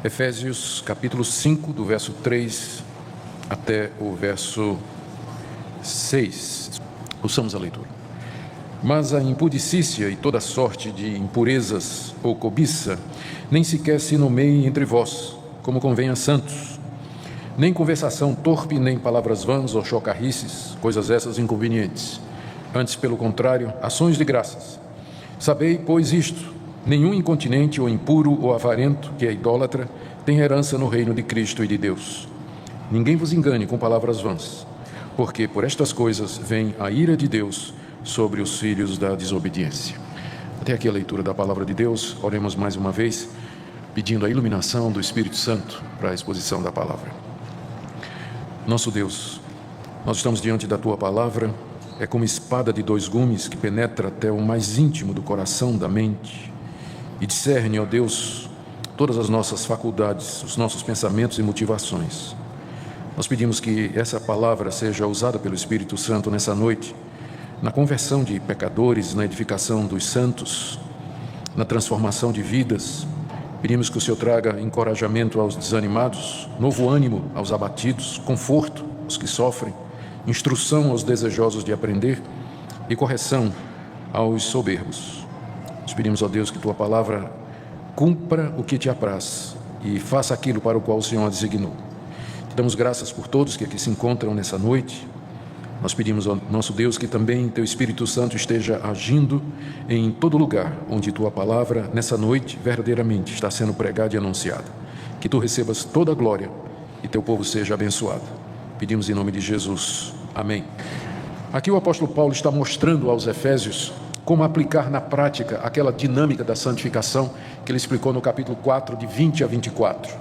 Efésios capítulo 5, do verso 3 até o verso 6. Ouçamos a leitura. Mas a impudicícia e toda sorte de impurezas ou cobiça nem sequer se nomeiem entre vós, como convém a santos. Nem conversação torpe, nem palavras vãs ou chocarrices, coisas essas inconvenientes. Antes, pelo contrário, ações de graças. Sabei, pois, isto: nenhum incontinente ou impuro ou avarento, que é idólatra, tem herança no reino de Cristo e de Deus. Ninguém vos engane com palavras vãs, porque por estas coisas vem a ira de Deus sobre os filhos da desobediência. Até aqui a leitura da palavra de Deus. Oremos mais uma vez, pedindo a iluminação do Espírito Santo para a exposição da palavra. Nosso Deus, nós estamos diante da Tua palavra. É como espada de dois gumes que penetra até o mais íntimo do coração, da mente, e discerne, ó Deus, todas as nossas faculdades, os nossos pensamentos e motivações. Nós pedimos que essa palavra seja usada pelo Espírito Santo nessa noite, na conversão de pecadores, na edificação dos santos, na transformação de vidas. Pedimos que o Senhor traga encorajamento aos desanimados, novo ânimo aos abatidos, conforto aos que sofrem, instrução aos desejosos de aprender e correção aos soberbos. Nós pedimos, ó Deus, que Tua palavra cumpra o que Te apraz e faça aquilo para o qual o Senhor a designou. Te damos graças por todos que aqui se encontram nessa noite. Nós pedimos ao nosso Deus que também Teu Espírito Santo esteja agindo em todo lugar onde Tua palavra, nessa noite, verdadeiramente está sendo pregada e anunciada. Que Tu recebas toda a glória e Teu povo seja abençoado. Pedimos em nome de Jesus. Amém. Aqui o apóstolo Paulo está mostrando aos Efésios como aplicar na prática aquela dinâmica da santificação que ele explicou no capítulo 4, de 20 a 24.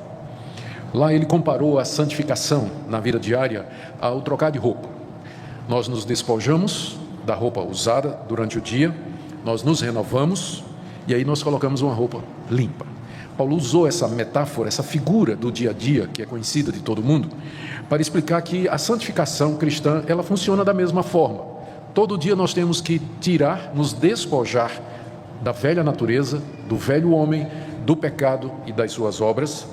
Lá ele comparou a santificação na vida diária ao trocar de roupa. Nós nos despojamos da roupa usada durante o dia, nós nos renovamos e aí nós colocamos uma roupa limpa. Paulo usou essa metáfora, essa figura do dia a dia, que é conhecida de todo mundo, para explicar que a santificação cristã, ela funciona da mesma forma. Todo dia nós temos que tirar, nos despojar da velha natureza, do velho homem, do pecado e das suas obras,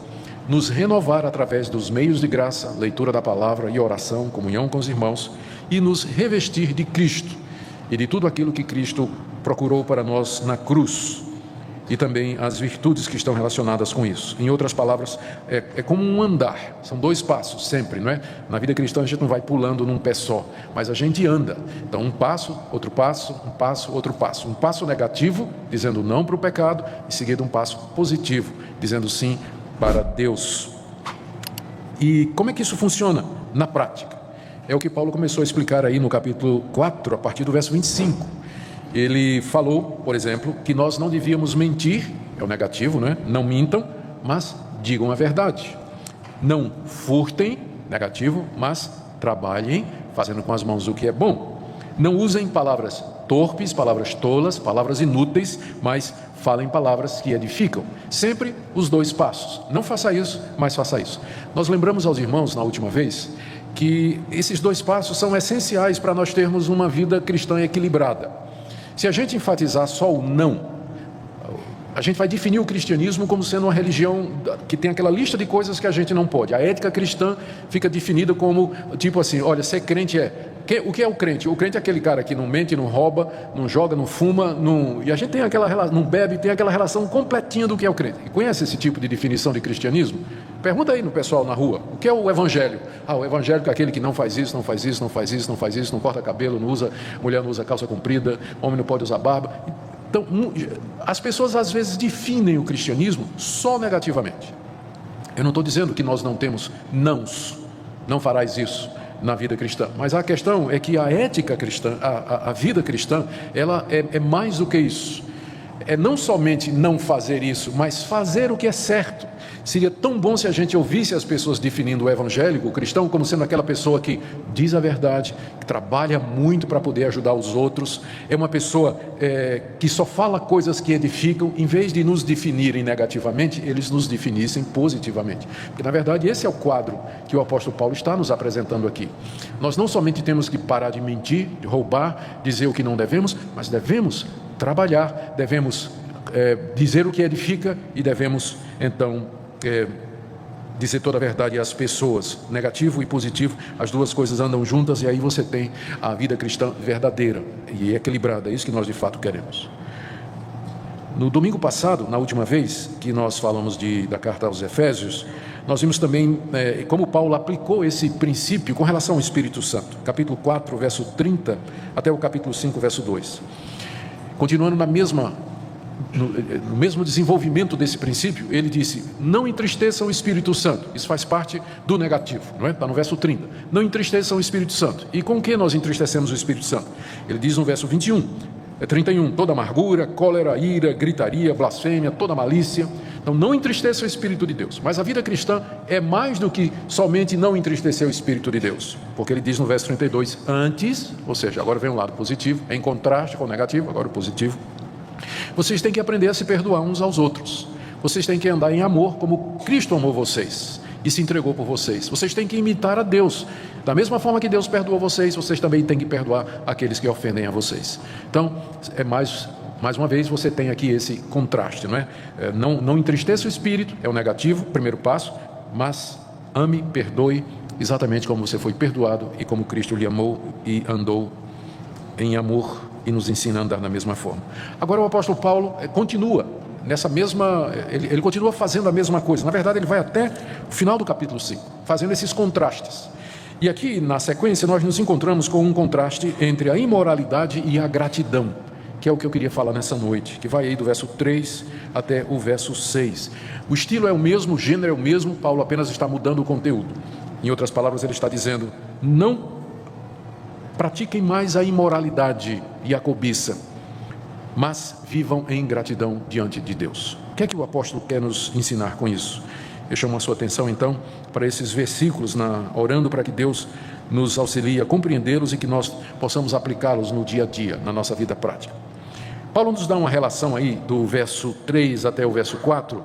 nos renovar através dos meios de graça, leitura da palavra e oração, comunhão com os irmãos, e nos revestir de Cristo e de tudo aquilo que Cristo procurou para nós na cruz, e também as virtudes que estão relacionadas com isso. Em outras palavras, é como um andar, são dois passos sempre, não é? Na vida cristã a gente não vai pulando num pé só, mas a gente anda. Então um passo, outro passo, um passo, outro passo. Um passo negativo, dizendo não para o pecado, e seguido um passo positivo, dizendo sim para Deus. E como é que isso funciona na prática? É o que Paulo começou a explicar aí no capítulo 4, a partir do verso 25. Ele falou, por exemplo, que nós não devíamos mentir, é o negativo, né? Não mintam, mas digam a verdade. Não furtem, negativo, mas trabalhem, fazendo com as mãos o que é bom. Não usem palavras torpes, palavras tolas, palavras inúteis, mas falem palavras que edificam. Sempre os dois passos. Não faça isso, mas faça isso. Nós lembramos aos irmãos, na última vez, que esses dois passos são essenciais para nós termos uma vida cristã equilibrada. Se a gente enfatizar só o não, a gente vai definir o cristianismo como sendo uma religião que tem aquela lista de coisas que a gente não pode. A ética cristã fica definida como, tipo assim, olha, ser crente o que é o crente? O crente é aquele cara que não mente, não rouba, não joga, não fuma, e a gente tem aquela relação, não bebe, tem aquela relação completinha do que é o crente. E conhece esse tipo de definição de cristianismo? Pergunta aí no pessoal na rua, o que é o evangelho? O evangélico é aquele que não faz isso, não faz isso, não faz isso, não faz isso, não corta cabelo, mulher não usa calça comprida, homem não pode usar barba. Então, as pessoas às vezes definem o cristianismo só negativamente. Eu não estou dizendo que nós não temos nãos, não farás isso na vida cristã, mas a questão é que a ética cristã, a vida cristã, ela é mais do que isso. É não somente não fazer isso, mas fazer o que é certo. Seria tão bom se a gente ouvisse as pessoas definindo o evangélico, o cristão, como sendo aquela pessoa que diz a verdade, que trabalha muito para poder ajudar os outros, é uma pessoa que só fala coisas que edificam, em vez de nos definirem negativamente, eles nos definissem positivamente. Porque, na verdade, esse é o quadro que o apóstolo Paulo está nos apresentando aqui. Nós não somente temos que parar de mentir, de roubar, dizer o que não devemos, mas devemos trabalhar, devemos dizer o que edifica e devemos, então, dizer toda a verdade às pessoas, negativo e positivo, as duas coisas andam juntas, e aí você tem a vida cristã verdadeira e equilibrada. É isso que nós de fato queremos. No domingo passado, na última vez que nós falamos da carta aos Efésios, nós vimos também como Paulo aplicou esse princípio com relação ao Espírito Santo. Capítulo 4, verso 30, até o capítulo 5, verso 2. Continuando no mesmo desenvolvimento desse princípio, ele disse: não entristeçam o Espírito Santo. Isso faz parte do negativo, não é? Está no verso 30. Não entristeçam o Espírito Santo. E com que nós entristecemos o Espírito Santo? Ele diz no verso 31, toda amargura, cólera, ira, gritaria, blasfêmia, toda malícia. Então não entristeça o Espírito de Deus. Mas a vida cristã é mais do que somente não entristecer o Espírito de Deus, porque ele diz no verso 32, antes, ou seja, agora vem um lado positivo, em contraste com o negativo, agora o positivo. Vocês têm que aprender a se perdoar uns aos outros. Vocês têm que andar em amor como Cristo amou vocês e se entregou por vocês. Vocês têm que imitar a Deus. Da mesma forma que Deus perdoou vocês, vocês também têm que perdoar aqueles que ofendem a vocês. Então, mais uma vez, você tem aqui esse contraste, não é? Não entristeça o Espírito, é o negativo, primeiro passo, mas ame, perdoe, exatamente como você foi perdoado e como Cristo lhe amou e andou em amor e nos ensina a andar da mesma forma. Agora o apóstolo Paulo continua nessa mesma, ele continua fazendo a mesma coisa. Na verdade, ele vai até o final do capítulo 5, fazendo esses contrastes. E aqui, na sequência, nós nos encontramos com um contraste entre a imoralidade e a gratidão, que é o que eu queria falar nessa noite, que vai aí do verso 3 até o verso 6. O estilo é o mesmo, o gênero é o mesmo, Paulo apenas está mudando o conteúdo. Em outras palavras, ele está dizendo: não pratiquem mais a imoralidade e a cobiça, mas vivam em gratidão diante de Deus. O que é que o apóstolo quer nos ensinar com isso? Eu chamo a sua atenção, então, para esses versículos, orando para que Deus nos auxilie a compreendê-los e que nós possamos aplicá-los no dia a dia, na nossa vida prática. Paulo nos dá uma relação aí, do verso 3 até o verso 4,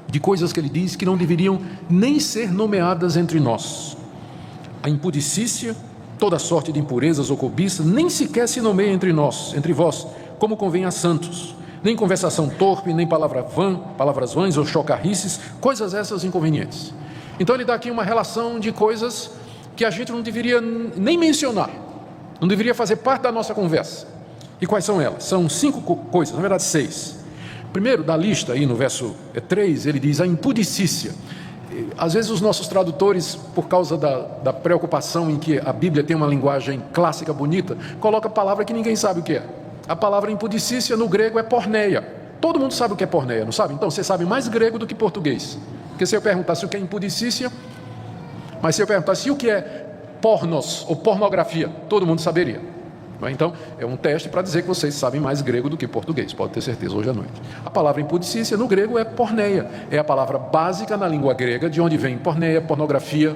de coisas que ele diz que não deveriam nem ser nomeadas entre nós. A impudicícia, toda sorte de impurezas ou cobiças, nem sequer se nomeia entre vós, como convém a santos. Nem conversação torpe, nem palavras vãs ou chocarrices, coisas essas inconvenientes. Então ele dá aqui uma relação de coisas que a gente não deveria nem mencionar, não deveria fazer parte da nossa conversa. E quais são elas? São 5 coisas, na verdade 6. Primeiro, da lista, aí no verso 3, ele diz a impudicícia. Às vezes os nossos tradutores, por causa da preocupação em que a Bíblia tem uma linguagem clássica bonita, coloca a palavra que ninguém sabe o que é. A palavra impudicícia no grego é porneia. Todo mundo sabe o que é porneia, não sabe? Então você sabe mais grego do que português. Porque se eu perguntasse o que é impudicícia, mas se eu perguntasse o que é pornos ou pornografia, todo mundo saberia. Então é um teste para dizer que vocês sabem mais grego do que português, pode ter certeza hoje à noite. A palavra impudicícia no grego é porneia. É a palavra básica na língua grega, de onde vem porneia, pornografia,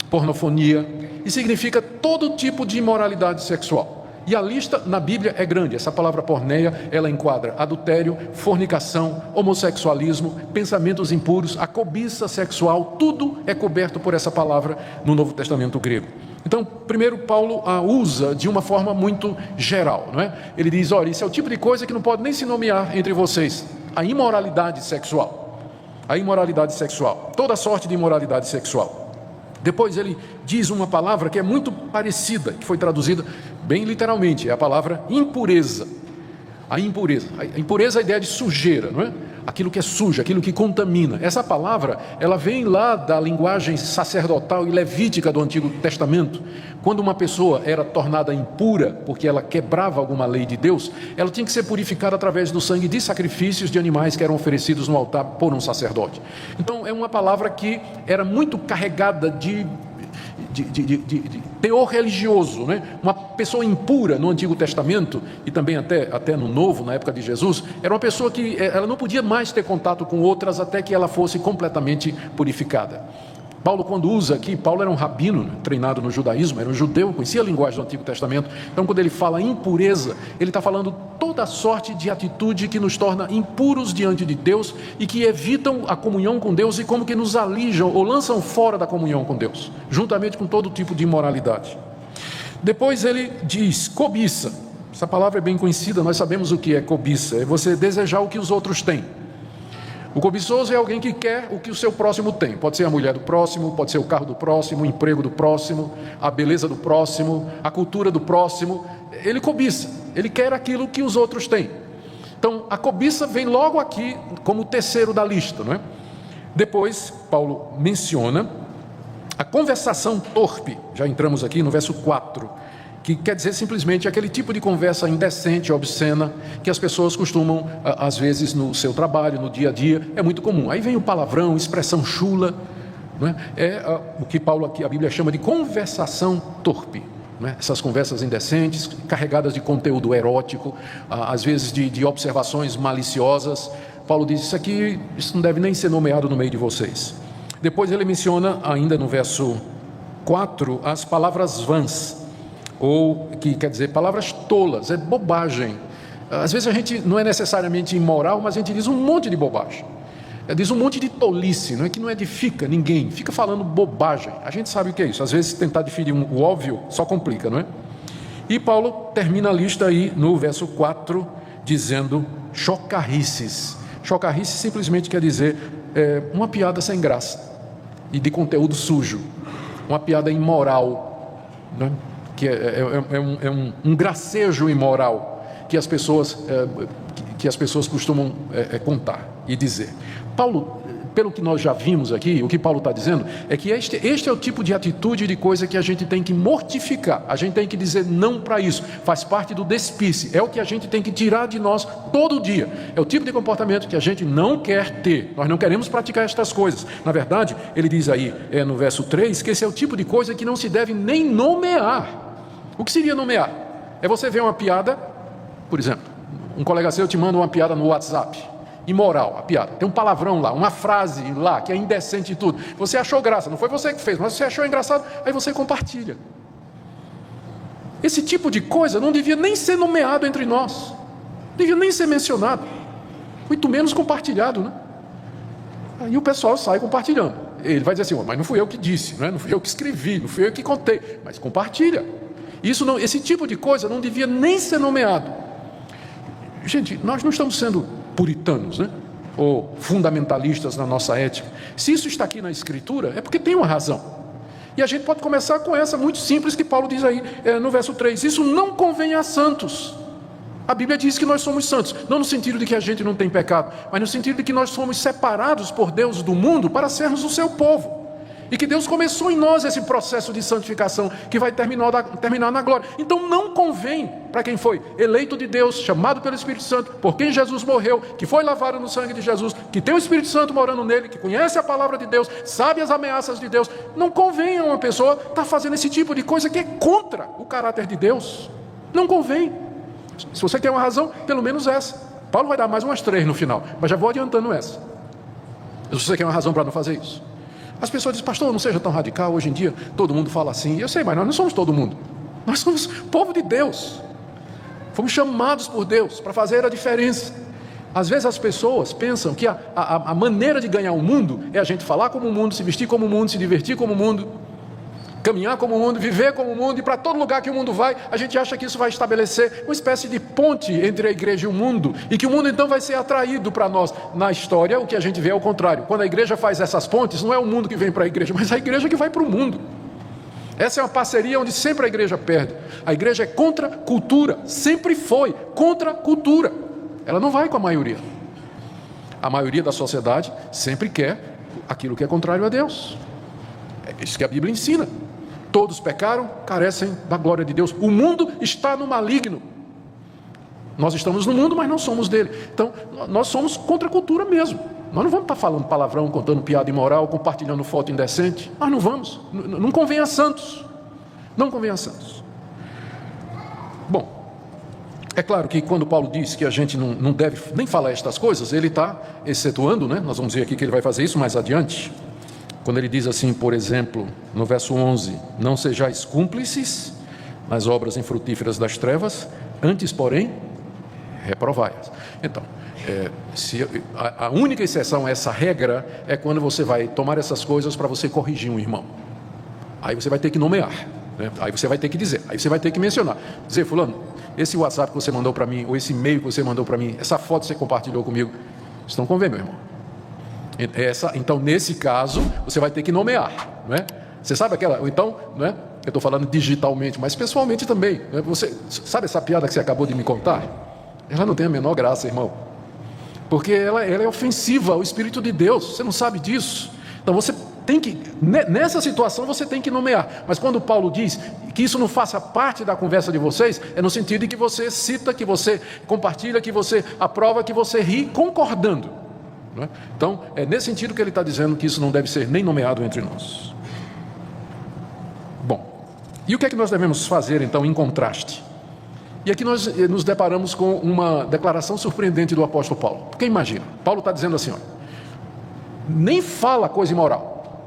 pornofonia, e significa todo tipo de imoralidade sexual. E a lista na Bíblia é grande. Essa palavra porneia, ela enquadra adultério, fornicação, homossexualismo, pensamentos impuros, a cobiça sexual, tudo é coberto por essa palavra no Novo Testamento grego. Então, primeiro Paulo a usa de uma forma muito geral, não é? Ele diz, olha, isso é o tipo de coisa que não pode nem se nomear entre vocês, a imoralidade sexual. A imoralidade sexual, toda sorte de imoralidade sexual. Depois ele diz uma palavra que é muito parecida, que foi traduzida bem literalmente, é a palavra impureza. A impureza. A impureza é a ideia de sujeira, não é? Aquilo que é sujo, aquilo que contamina. Essa palavra, ela vem lá da linguagem sacerdotal e levítica do Antigo Testamento. Quando uma pessoa era tornada impura, porque ela quebrava alguma lei de Deus, ela tinha que ser purificada através do sangue de sacrifícios de animais que eram oferecidos no altar por um sacerdote. Então, é uma palavra que era muito carregada de teor religioso, né? Uma pessoa impura no Antigo Testamento e também até no Novo, na época de Jesus, era uma pessoa que ela não podia mais ter contato com outras até que ela fosse completamente purificada. Paulo, quando usa aqui, Paulo era um rabino, treinado no judaísmo, era um judeu, conhecia a linguagem do Antigo Testamento. Então, quando ele fala impureza, ele está falando toda sorte de atitude que nos torna impuros diante de Deus e que evitam a comunhão com Deus e como que nos alijam ou lançam fora da comunhão com Deus, juntamente com todo tipo de imoralidade. Depois ele diz cobiça. Essa palavra é bem conhecida, nós sabemos o que é cobiça, é você desejar o que os outros têm. O cobiçoso é alguém que quer o que o seu próximo tem. Pode ser a mulher do próximo, pode ser o carro do próximo, o emprego do próximo, a beleza do próximo, a cultura do próximo. Ele cobiça, ele quer aquilo que os outros têm. Então, a cobiça vem logo aqui como o terceiro da lista, não é? Depois, Paulo menciona a conversação torpe. Já entramos aqui no verso 4, que quer dizer simplesmente aquele tipo de conversa indecente, obscena, que as pessoas costumam, às vezes, no seu trabalho, no dia a dia, é muito comum. Aí vem o palavrão, expressão chula, não é? O que Paulo aqui, a Bíblia chama de conversação torpe. Não é? Essas conversas indecentes, carregadas de conteúdo erótico, às vezes de observações maliciosas. Paulo diz, isso não deve nem ser nomeado no meio de vocês. Depois ele menciona, ainda no verso 4, as palavras vãs, ou que quer dizer palavras tolas, é bobagem. Às vezes a gente não é necessariamente imoral, mas a gente diz um monte de bobagem. Diz um monte de tolice, não é que não edifica ninguém, fica falando bobagem. A gente sabe o que é isso. Às vezes tentar definir o óbvio só complica, não é? E Paulo termina a lista aí no verso 4, dizendo chocarrices. Chocarrice simplesmente quer dizer uma piada sem graça e de conteúdo sujo, uma piada imoral, né? Que é um gracejo imoral que as pessoas costumam contar e dizer. Paulo, pelo que nós já vimos aqui, o que Paulo está dizendo é que este é o tipo de atitude, de coisa que a gente tem que mortificar, a gente tem que dizer não para isso, faz parte do despiste, é o que a gente tem que tirar de nós todo dia, é o tipo de comportamento que a gente não quer ter, nós não queremos praticar estas coisas. Na verdade, ele diz aí no verso 3, que esse é o tipo de coisa que não se deve nem nomear. O que seria nomear? É você ver uma piada, por exemplo, um colega seu te manda uma piada no WhatsApp, imoral, a piada, tem um palavrão lá, uma frase lá, que é indecente e tudo, você achou graça, não foi você que fez, mas você achou engraçado, aí você compartilha. Esse tipo de coisa não devia nem ser nomeado entre nós, não devia nem ser mencionado, muito menos compartilhado, né? Aí o pessoal sai compartilhando, ele vai dizer assim, mas não fui eu que disse, né? Não fui eu que escrevi, não fui eu que contei, mas compartilha. Esse tipo de coisa não devia nem ser nomeado. Gente, nós não estamos sendo puritanos, né? Ou fundamentalistas na nossa ética. Se isso está aqui na Escritura, é porque tem uma razão. E a gente pode começar com essa muito simples que Paulo diz aí no verso 3. Isso não convém a santos. A Bíblia diz que nós somos santos, não no sentido de que a gente não tem pecado, mas no sentido de que nós somos separados por Deus do mundo para sermos o seu povo. E que Deus começou em nós esse processo de santificação que vai terminar na glória. Então não convém para quem foi eleito de Deus, chamado pelo Espírito Santo, por quem Jesus morreu, que foi lavado no sangue de Jesus, que tem o Espírito Santo morando nele, que conhece a palavra de Deus, sabe as ameaças de Deus. Não convém a uma pessoa estar fazendo esse tipo de coisa que é contra o caráter de Deus. Não convém. Se você quer uma razão, pelo menos essa. Paulo vai dar mais umas 3 no final, mas já vou adiantando essa. Se você quer uma razão para não fazer isso. As pessoas dizem, pastor, não seja tão radical, hoje em dia todo mundo fala assim. Eu sei, mas nós não somos todo mundo. Nós somos povo de Deus. Fomos chamados por Deus para fazer a diferença. Às vezes as pessoas pensam que a maneira de ganhar o mundo é a gente falar como o mundo, se vestir como o mundo, se divertir como o mundo, caminhar como o mundo, viver como o mundo, e para todo lugar que o mundo vai, a gente acha que isso vai estabelecer uma espécie de ponte entre a igreja e o mundo, e que o mundo então vai ser atraído para nós. Na história, o que a gente vê é o contrário. Quando a igreja faz essas pontes, não é o mundo que vem para a igreja, mas a igreja que vai para o mundo. Essa é uma parceria onde sempre a igreja perde. A igreja é contra a cultura, sempre foi contra a cultura. Ela não vai com a maioria. A maioria da sociedade sempre quer aquilo que é contrário a Deus. É isso que a Bíblia ensina. Todos pecaram, carecem da glória de Deus. O mundo está no maligno. Nós estamos no mundo, mas não somos dele. Então, nós somos contra a cultura mesmo. Nós não vamos estar falando palavrão, contando piada imoral, compartilhando foto indecente. Nós não vamos. Não convém a santos. Não convém a santos. Bom, é claro que quando Paulo diz que a gente não deve nem falar estas coisas, ele está excetuando, né? Nós vamos ver aqui que ele vai fazer isso mais adiante. Quando ele diz assim, por exemplo, no verso 11, não sejais cúmplices nas obras infrutíferas das trevas, antes, porém, reprovai-as. Então, se a única exceção a essa regra é quando você vai tomar essas coisas para você corrigir um irmão. Aí você vai ter que nomear, né? Aí você vai ter que dizer, aí você vai ter que mencionar. Dizer, fulano, esse WhatsApp que você mandou para mim, ou esse e-mail que você mandou para mim, essa foto que você compartilhou comigo, isso não convém, meu irmão. Então, nesse caso, você vai ter que nomear, não é? Você sabe aquela, ou então, não é? Eu estou falando digitalmente, mas pessoalmente também. Não é? Você sabe essa piada que você acabou de me contar? Ela não tem a menor graça, irmão. Porque ela é ofensiva ao Espírito de Deus. Você não sabe disso. Então você tem que, nessa situação você tem que nomear. Mas quando Paulo diz que isso não faça parte da conversa de vocês, é no sentido de que você cita, que você compartilha, que você aprova, que você ri concordando. Não é? Então é nesse sentido que ele está dizendo que isso não deve ser nem nomeado entre nós. Bom, e o que é que nós devemos fazer então em contraste? E aqui nós nos deparamos com uma declaração surpreendente do apóstolo Paulo. Porque imagina, Paulo está dizendo assim, ó, nem fala coisa imoral,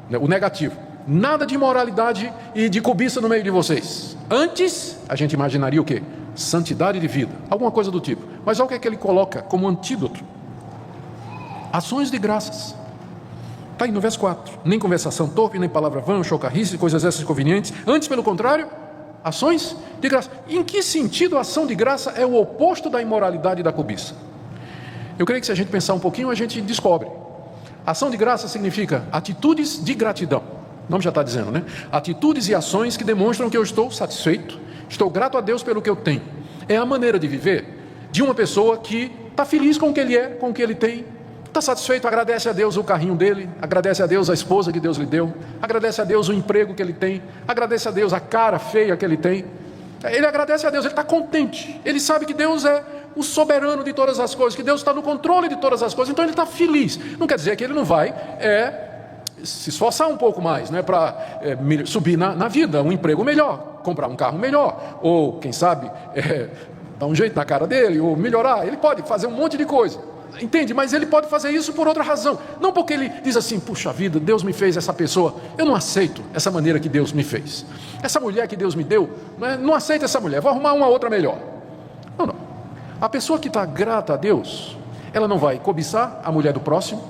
né, o negativo, nada de imoralidade e de cobiça no meio de vocês. Antes, a gente imaginaria o quê? Santidade de vida, alguma coisa do tipo. Mas olha o que é que ele coloca como antídoto: ações de graças. Está aí no verso 4. Nem conversação torpe, nem palavra vã, chocarrice, coisas essas convenientes. Antes, pelo contrário, ações de graça. Em que sentido a ação de graça é o oposto da imoralidade e da cobiça? Eu creio que se a gente pensar um pouquinho, a gente descobre. Ação de graça significa atitudes de gratidão. O nome já está dizendo, né? Atitudes e ações que demonstram que eu estou satisfeito, estou grato a Deus pelo que eu tenho. É a maneira de viver de uma pessoa que está feliz com o que ele é, com o que ele tem, está satisfeito, agradece a Deus o carrinho dele, agradece a Deus a esposa que Deus lhe deu, agradece a Deus o emprego que ele tem, agradece a Deus a cara feia que ele tem. Ele agradece a Deus, ele está contente, ele sabe que Deus é o soberano de todas as coisas, que Deus está no controle de todas as coisas, então ele está feliz. Não quer dizer que ele não vai se esforçar um pouco mais, né, para subir na vida, um emprego melhor, comprar um carro melhor, ou quem sabe dar um jeito na cara dele, ou melhorar. Ele pode fazer um monte de coisa, entende? Mas ele pode fazer isso por outra razão, não porque ele diz assim: puxa vida, Deus me fez essa pessoa, eu não aceito essa maneira que Deus me fez, essa mulher que Deus me deu, não aceito essa mulher, vou arrumar uma outra melhor. Não. A pessoa que está grata a Deus, ela não vai cobiçar a mulher do próximo,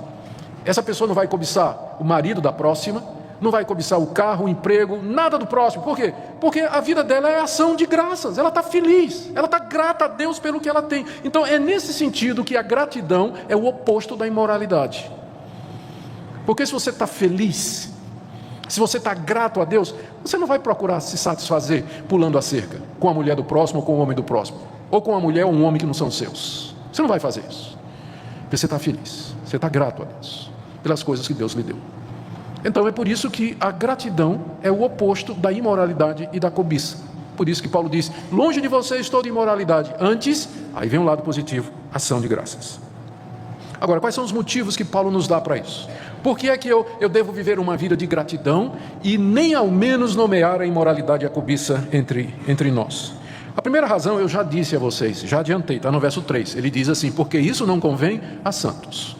essa pessoa não vai cobiçar o marido da próxima, não vai cobiçar o carro, o emprego, nada do próximo. Por quê? Porque a vida dela é ação de graças, ela está feliz, ela está grata a Deus pelo que ela tem. Então é nesse sentido que a gratidão é o oposto da imoralidade. Porque se você está feliz, se você está grato a Deus, você não vai procurar se satisfazer pulando a cerca com a mulher do próximo ou com o homem do próximo, ou com a mulher ou um homem que não são seus. Você não vai fazer isso, porque você está feliz, você está grato a Deus pelas coisas que Deus lhe deu. Então é por isso que a gratidão é o oposto da imoralidade e da cobiça. Por isso que Paulo diz: longe de vocês toda imoralidade. Antes, aí vem um lado positivo, ação de graças. Agora, quais são os motivos que Paulo nos dá para isso? Por que é que eu devo viver uma vida de gratidão e nem ao menos nomear a imoralidade e a cobiça entre nós? A primeira razão eu já disse a vocês, já adiantei, está no verso 3. Ele diz assim: porque isso não convém a santos.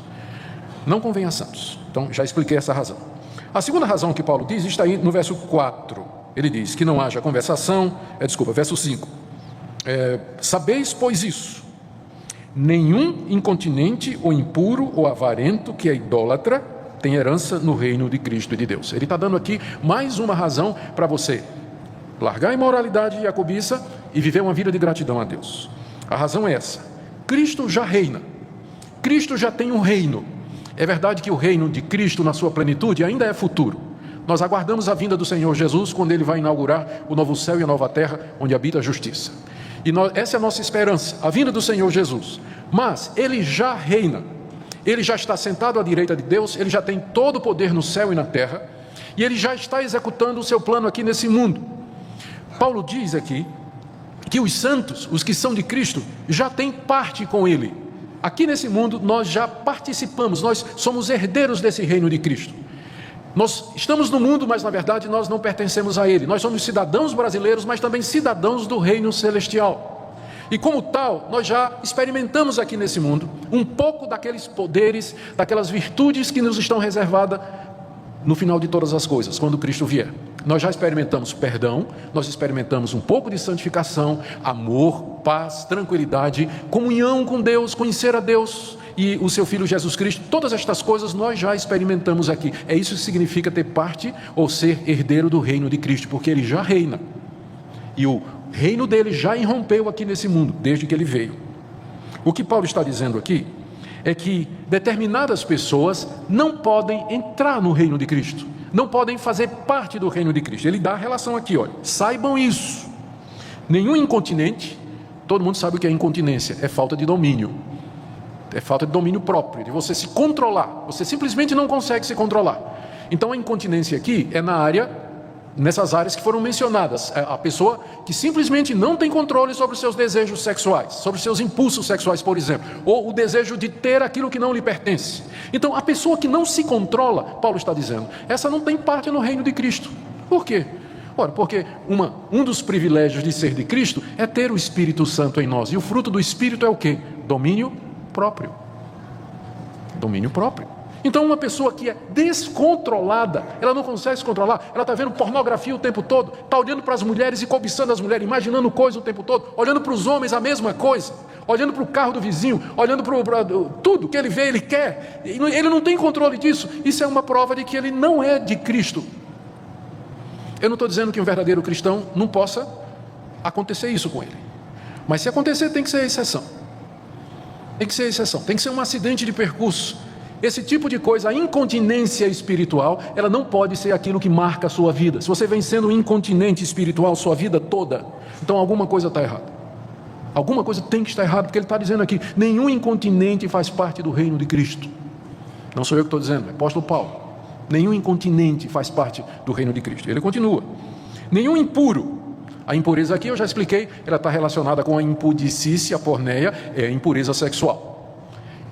Não convém a santos. Então já expliquei essa razão. A segunda razão que Paulo diz está aí no verso 4. Ele diz que não haja conversação, verso 5. Sabeis, pois isso: nenhum incontinente ou impuro ou avarento que é idólatra tem herança no reino de Cristo e de Deus. Ele está dando aqui mais uma razão para você largar a imoralidade e a cobiça e viver uma vida de gratidão a Deus. A razão é essa: Cristo já reina, Cristo já tem um reino. É verdade que o reino de Cristo na sua plenitude ainda é futuro. Nós aguardamos a vinda do Senhor Jesus, quando Ele vai inaugurar o novo céu e a nova terra, onde habita a justiça. E essa é a nossa esperança, a vinda do Senhor Jesus. Mas Ele já reina, Ele já está sentado à direita de Deus, Ele já tem todo o poder no céu e na terra, e Ele já está executando o seu plano aqui nesse mundo. Paulo diz aqui que os santos, os que são de Cristo, já têm parte com Ele. Aqui nesse mundo nós já participamos, nós somos herdeiros desse reino de Cristo. Nós estamos no mundo, mas na verdade nós não pertencemos a ele. Nós somos cidadãos brasileiros, mas também cidadãos do reino celestial. E como tal, nós já experimentamos aqui nesse mundo um pouco daqueles poderes, daquelas virtudes que nos estão reservadas no final de todas as coisas, quando Cristo vier. Nós já experimentamos perdão, nós experimentamos um pouco de santificação, amor, paz, tranquilidade, comunhão com Deus, conhecer a Deus e o seu Filho Jesus Cristo. Todas estas coisas nós já experimentamos aqui. É isso que significa ter parte ou ser herdeiro do reino de Cristo, porque Ele já reina. E o reino dele já irrompeu aqui nesse mundo, desde que Ele veio. O que Paulo está dizendo aqui é que determinadas pessoas não podem entrar no reino de Cristo, não podem fazer parte do reino de Cristo. Ele dá a relação aqui, olha, saibam isso. Nenhum incontinente, todo mundo sabe o que é incontinência, é falta de domínio. É falta de domínio próprio, de você se controlar. Você simplesmente não consegue se controlar. Então a incontinência aqui é nessas áreas que foram mencionadas. A pessoa que simplesmente não tem controle sobre os seus desejos sexuais, sobre os seus impulsos sexuais, por exemplo, ou o desejo de ter aquilo que não lhe pertence. Então a pessoa que não se controla, Paulo está dizendo, essa não tem parte no reino de Cristo. Por quê? Ora, porque um dos privilégios de ser de Cristo é ter o Espírito Santo em nós. E o fruto do Espírito é o quê? Domínio próprio. Domínio próprio. Então uma pessoa que é descontrolada, ela não consegue se controlar, ela está vendo pornografia o tempo todo, está olhando para as mulheres e cobiçando as mulheres, imaginando coisa o tempo todo, olhando para os homens a mesma coisa, olhando para o carro do vizinho, olhando para tudo que ele vê, ele quer, ele não tem controle disso. Isso é uma prova de que ele não é de Cristo. Eu não estou dizendo que um verdadeiro cristão não possa acontecer isso com ele, mas se acontecer tem que ser exceção. Tem que ser exceção, tem que ser um acidente de percurso. Esse tipo de coisa, a incontinência espiritual, ela não pode ser aquilo que marca a sua vida. Se você vem sendo incontinente espiritual sua vida toda, então alguma coisa está errada. Alguma coisa tem que estar errada, porque ele está dizendo aqui, nenhum incontinente faz parte do reino de Cristo. Não sou eu que estou dizendo, é o apóstolo Paulo. Nenhum incontinente faz parte do reino de Cristo. Ele continua. Nenhum impuro. A impureza aqui eu já expliquei, ela está relacionada com a impudicícia, a porneia, é a impureza sexual.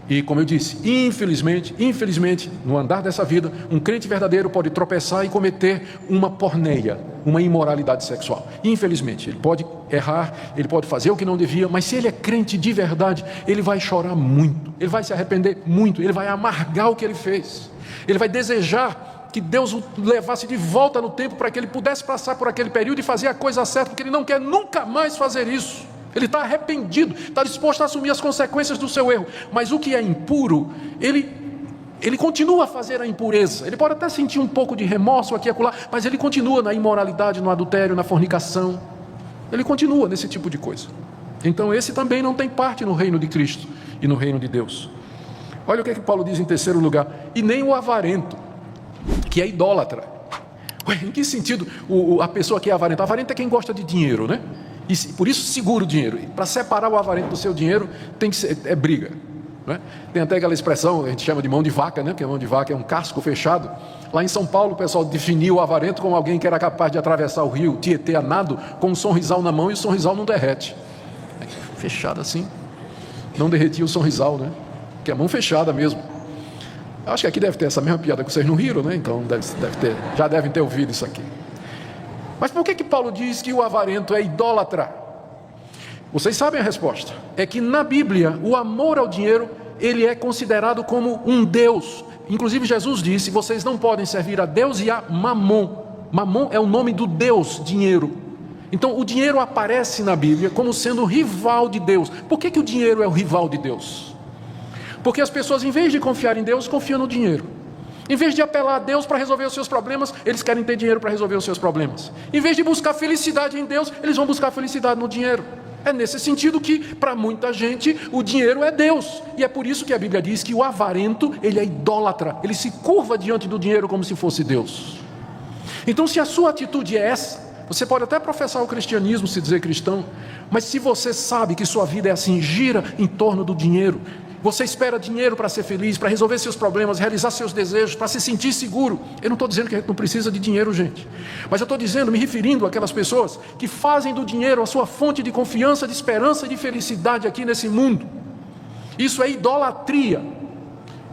E como eu disse, infelizmente, no andar dessa vida, um crente verdadeiro pode tropeçar e cometer uma porneia, uma imoralidade sexual. Infelizmente, ele pode errar, ele pode fazer o que não devia, mas se ele é crente de verdade, ele vai chorar muito, ele vai se arrepender muito, ele vai amargar o que ele fez, ele vai desejar que Deus o levasse de volta no tempo para que ele pudesse passar por aquele período e fazer a coisa certa, porque ele não quer nunca mais fazer isso. Ele está arrependido, está disposto a assumir as consequências do seu erro. Mas o que é impuro, ele continua a fazer a impureza. Ele pode até sentir um pouco de remorso aqui e acolá, mas ele continua na imoralidade, no adultério, na fornicação. Ele continua nesse tipo de coisa. Então esse também não tem parte no reino de Cristo e no reino de Deus. Olha o que Paulo diz em terceiro lugar. E nem o avarento, que é idólatra. Ué, em que sentido a pessoa que é avarenta? Avarento é quem gosta de dinheiro, né? E por isso segura o dinheiro. Para separar o avarento do seu dinheiro tem que ser, é briga, né? Tem até aquela expressão, a gente chama de mão de vaca, né? Porque a mão de vaca é um casco fechado. Lá em São Paulo o pessoal definiu o avarento como alguém que era capaz de atravessar o rio Tietê a nado com um sonrisal na mão e o sonrisal não derrete. Fechado assim, não derretia o sonrisal, né? Que é a mão fechada mesmo. Acho que aqui deve ter essa mesma piada que vocês não riram, né? Então já devem ter ouvido isso aqui. Mas por que Paulo diz que o avarento é idólatra? Vocês sabem a resposta. É que na Bíblia, o amor ao dinheiro, ele é considerado como um Deus. Inclusive Jesus disse, vocês não podem servir a Deus e a Mamon. Mamon é o nome do Deus, dinheiro. Então o dinheiro aparece na Bíblia como sendo o rival de Deus. Por que o dinheiro é o rival de Deus? Porque as pessoas, em vez de confiar em Deus, confiam no dinheiro. Em vez de apelar a Deus para resolver os seus problemas, eles querem ter dinheiro para resolver os seus problemas. Em vez de buscar felicidade em Deus, eles vão buscar felicidade no dinheiro. É nesse sentido que, para muita gente, o dinheiro é Deus. E é por isso que a Bíblia diz que o avarento, ele é idólatra. Ele se curva diante do dinheiro como se fosse Deus. Então, se a sua atitude é essa, você pode até professar o cristianismo, se dizer cristão, mas se você sabe que sua vida é assim, gira em torno do dinheiro, você espera dinheiro para ser feliz, para resolver seus problemas, realizar seus desejos, para se sentir seguro. Eu não estou dizendo que a gente não precisa de dinheiro, gente. Mas eu estou dizendo, me referindo àquelas pessoas que fazem do dinheiro a sua fonte de confiança, de esperança e de felicidade aqui nesse mundo. Isso é idolatria.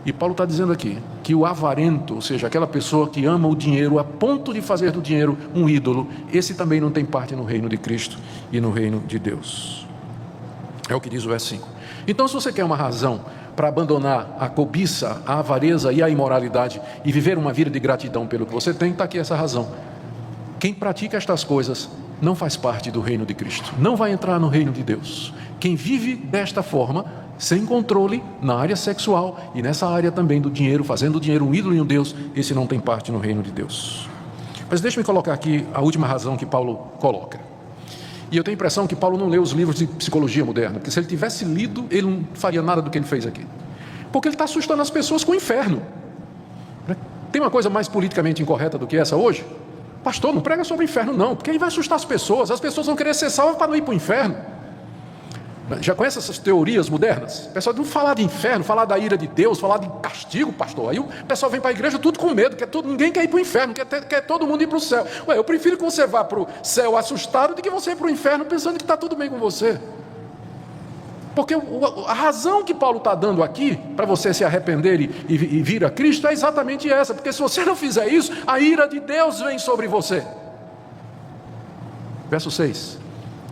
E Paulo está dizendo aqui que o avarento, ou seja, aquela pessoa que ama o dinheiro a ponto de fazer do dinheiro um ídolo, esse também não tem parte no reino de Cristo e no reino de Deus. É o que diz o verso 5. Então, se você quer uma razão para abandonar a cobiça, a avareza e a imoralidade e viver uma vida de gratidão pelo que você tem, está aqui essa razão. Quem pratica estas coisas não faz parte do reino de Cristo, não vai entrar no reino de Deus. Quem vive desta forma, sem controle na área sexual e nessa área também do dinheiro, fazendo o dinheiro um ídolo e um Deus, esse não tem parte no reino de Deus. Mas deixe-me colocar aqui a última razão que Paulo coloca. E eu tenho a impressão que Paulo não leu os livros de psicologia moderna, porque se ele tivesse lido, ele não faria nada do que ele fez aqui. Porque ele está assustando as pessoas com o inferno. Tem uma coisa mais politicamente incorreta do que essa hoje? Pastor, não prega sobre o inferno não, porque aí vai assustar as pessoas vão querer ser salvas para não ir para o inferno. Já conhece essas teorias modernas? O pessoal não falar de inferno, falar da ira de Deus, falar de castigo, pastor. Aí o pessoal vem para a igreja tudo com medo, ninguém quer ir para o inferno, quer todo mundo ir para o céu. Eu prefiro que você vá para o céu assustado do que você ir para o inferno pensando que está tudo bem com você. Porque a razão que Paulo está dando aqui, para você se arrepender e vir a Cristo, é exatamente essa. Porque se você não fizer isso, a ira de Deus vem sobre você. Verso 6.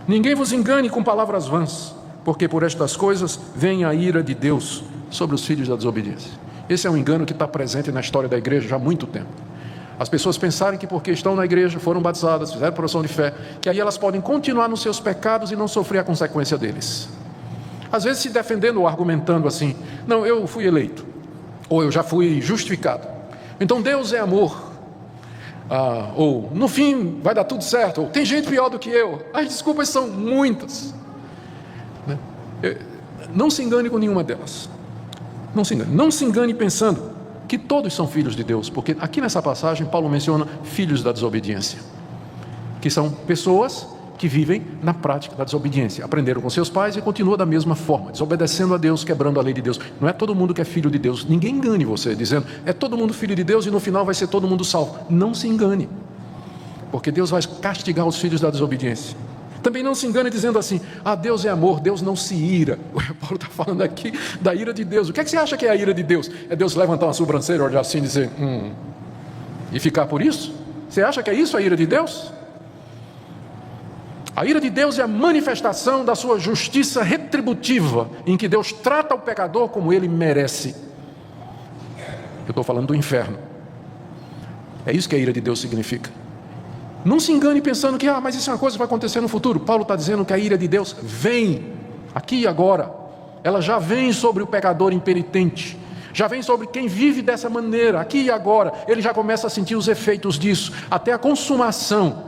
Ninguém vos engane com palavras vãs, porque por estas coisas vem a ira de Deus sobre os filhos da desobediência. Esse é um engano que está presente na história da igreja já há muito tempo. As pessoas pensarem que porque estão na igreja, foram batizadas, fizeram profissão de fé, que aí elas podem continuar nos seus pecados e não sofrer a consequência deles. Às vezes se defendendo ou argumentando assim: não, eu fui eleito, ou eu já fui justificado, então Deus é amor, ou no fim vai dar tudo certo, ou tem gente pior do que eu. As desculpas são muitas, né? Não se engane com nenhuma delas. Não se engane pensando que todos são filhos de Deus, porque aqui nessa passagem Paulo menciona filhos da desobediência, que são pessoas que vivem na prática da desobediência, aprenderam com seus pais e continuam da mesma forma, desobedecendo a Deus, quebrando a lei de Deus. Não é todo mundo que é filho de Deus. Ninguém engane você dizendo é todo mundo filho de Deus e no final vai ser todo mundo salvo. Não se engane, porque Deus vai castigar os filhos da desobediência. Também não se engane dizendo assim: Deus é amor, Deus não se ira. Paulo está falando aqui da ira de Deus. O que é que você acha que é a ira de Deus? É Deus levantar uma sobrancelha, olhar assim e dizer e ficar por isso? Você acha que é isso a ira de Deus? A ira de Deus é a manifestação da sua justiça retributiva, em que Deus trata o pecador como ele merece. Eu estou falando do inferno. É isso que a ira de Deus significa. Não se engane pensando que mas isso é uma coisa que vai acontecer no futuro. Paulo está dizendo que a ira de Deus vem, aqui e agora. Ela já vem sobre o pecador impenitente, já vem sobre quem vive dessa maneira, aqui e agora. Ele já começa a sentir os efeitos disso, até a consumação,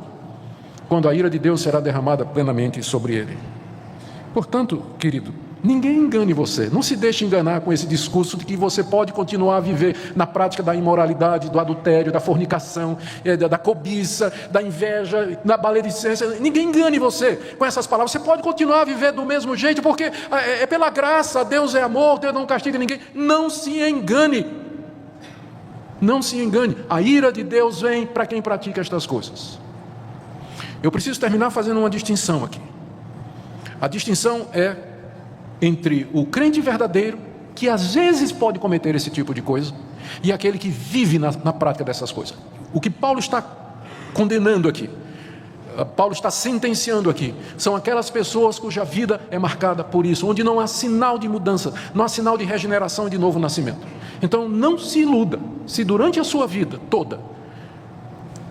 quando a ira de Deus será derramada plenamente sobre ele. Portanto, querido, ninguém engane você. Não se deixe enganar com esse discurso de que você pode continuar a viver na prática da imoralidade, do adultério, da fornicação, da cobiça, da inveja, da maledicência. Ninguém engane você com essas palavras. Você pode continuar a viver do mesmo jeito, porque é pela graça. Deus é amor, Deus não castiga ninguém. Não se engane. Não se engane. A ira de Deus vem para quem pratica estas coisas. Eu preciso terminar fazendo uma distinção aqui. A distinção é entre o crente verdadeiro, que às vezes pode cometer esse tipo de coisa, e aquele que vive na prática dessas coisas. O que Paulo está condenando aqui, Paulo está sentenciando aqui, são aquelas pessoas cuja vida é marcada por isso, onde não há sinal de mudança, não há sinal de regeneração e de novo nascimento. Então não se iluda, se durante a sua vida toda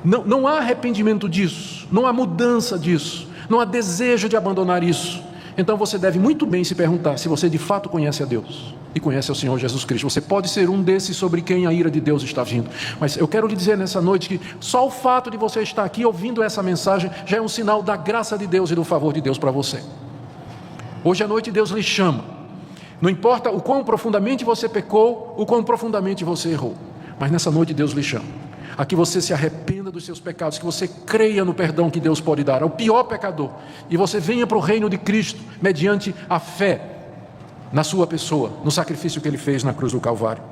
não há arrependimento disso, não há mudança disso, não há desejo de abandonar isso, então você deve muito bem se perguntar se você de fato conhece a Deus e conhece ao Senhor Jesus Cristo. Você pode ser um desses sobre quem a ira de Deus está vindo, mas eu quero lhe dizer nessa noite que só o fato de você estar aqui ouvindo essa mensagem já é um sinal da graça de Deus e do favor de Deus para você. Hoje à noite Deus lhe chama, não importa o quão profundamente você pecou, o quão profundamente você errou, mas nessa noite Deus lhe chama a que você se arrependa dos seus pecados, que você creia no perdão que Deus pode dar ao pior pecador, e você venha para o reino de Cristo, mediante a fé na sua pessoa, no sacrifício que Ele fez na cruz do Calvário.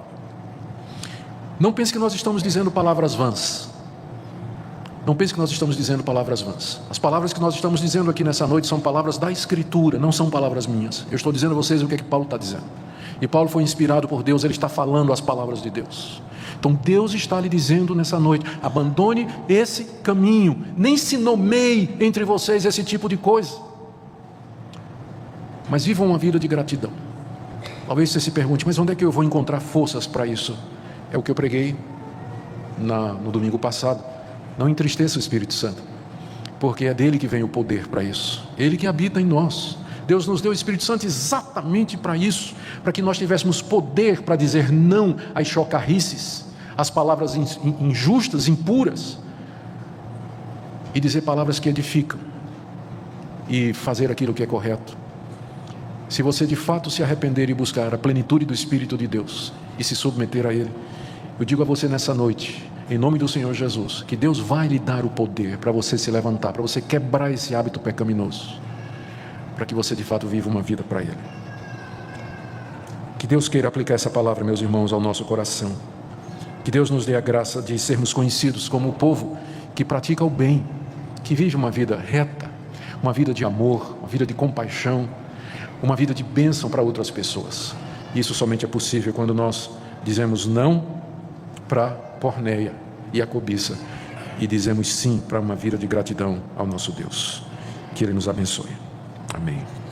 Não pense que nós estamos dizendo palavras vãs. Não pense que nós estamos dizendo palavras vãs. As palavras que nós estamos dizendo aqui nessa noite são palavras da Escritura, não são palavras minhas. Eu estou dizendo a vocês o que é que Paulo está dizendo. E Paulo foi inspirado por Deus, ele está falando as palavras de Deus. Então Deus está lhe dizendo nessa noite: abandone esse caminho, nem se nomeie entre vocês esse tipo de coisa, mas vivam uma vida de gratidão. Talvez você se pergunte: mas onde é que eu vou encontrar forças para isso? É o que eu preguei no domingo passado. Não entristeça o Espírito Santo, porque é dele que vem o poder para isso, ele que habita em nós. Deus nos deu o Espírito Santo exatamente para isso, para que nós tivéssemos poder para dizer não às chocarrices, às palavras injustas, impuras, e dizer palavras que edificam, e fazer aquilo que é correto. Se você de fato se arrepender e buscar a plenitude do Espírito de Deus e se submeter a Ele, eu digo a você nessa noite, em nome do Senhor Jesus, que Deus vai lhe dar o poder para você se levantar, para você quebrar esse hábito pecaminoso, para que você de fato viva uma vida para Ele. Que Deus queira aplicar essa palavra, meus irmãos, ao nosso coração. Que Deus nos dê a graça de sermos conhecidos como o povo que pratica o bem, que vive uma vida reta, uma vida de amor, uma vida de compaixão, uma vida de bênção para outras pessoas. Isso somente é possível quando nós dizemos não para a porneia e a cobiça e dizemos sim para uma vida de gratidão ao nosso Deus. Que Ele nos abençoe. Amém.